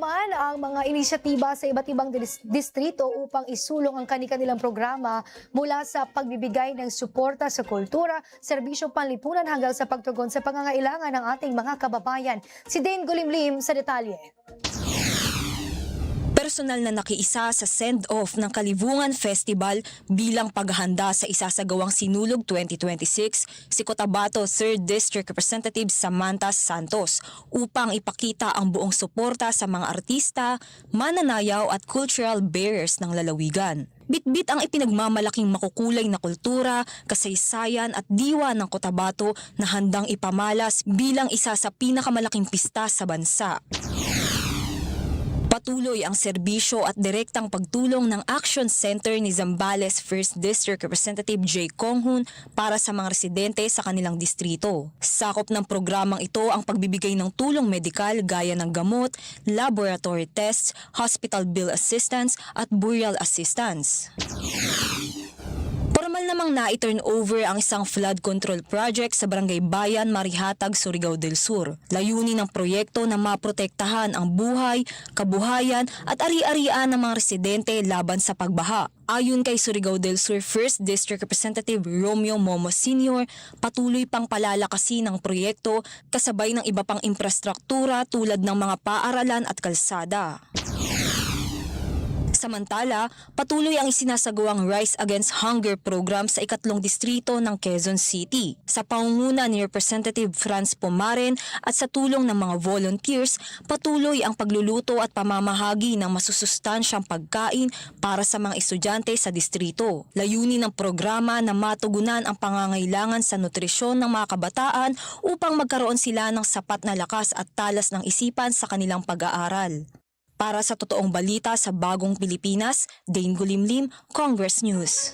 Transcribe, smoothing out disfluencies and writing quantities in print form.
naman ang mga inisyatiba sa iba't ibang distrito upang isulong ang kani-kanilang programa mula sa pagbibigay ng suporta sa kultura, serbisyo panlipunan hanggang sa pagtugon sa pangangailangan ng ating mga kababayan. Si Dane Gulimlim sa detalye. Personal na nakiisa sa send-off ng Kalibungan Festival bilang paghahanda sa isasagawang Sinulog 2026 si Cotabato 3rd District Representative Samantha Santos upang ipakita ang buong suporta sa mga artista, mananayaw at cultural bearers ng lalawigan. Bitbit ang ipinagmamalaking makukulay na kultura, kasaysayan at diwa ng Cotabato na handang ipamalas bilang isa sa pinakamalaking pista sa bansa. Patuloy ang serbisyo at direktang pagtulong ng Action Center ni Zambales 1st District Representative J. Konghun para sa mga residente sa kanilang distrito. Sakop ng programang ito ang pagbibigay ng tulong medikal gaya ng gamot, laboratory tests, hospital bill assistance at burial assistance. Formal namang na-turn over ang isang flood control project sa Barangay Bayan, Marihatag, Surigao del Sur. Layunin ng proyekto na maprotektahan ang buhay, kabuhayan at ari-arian ng mga residente laban sa pagbaha. Ayon kay Surigao del Sur 1st District Representative Romeo Momo Sr., patuloy pang palalakasin ang proyekto kasabay ng iba pang infrastruktura tulad ng mga paaralan at kalsada. Samantala, patuloy ang isinasagawang Rise Against Hunger program sa ikatlong distrito ng Quezon City. Sa pangunguna ni Representative Franz Pomaren at sa tulong ng mga volunteers, patuloy ang pagluluto at pamamahagi ng masusustansyang pagkain para sa mga estudyante sa distrito. Layunin ng programa na matugunan ang pangangailangan sa nutrisyon ng mga kabataan upang magkaroon sila ng sapat na lakas at talas ng isipan sa kanilang pag-aaral. Para sa totoong balita sa Bagong Pilipinas, Dane Gulimlim, Congress News.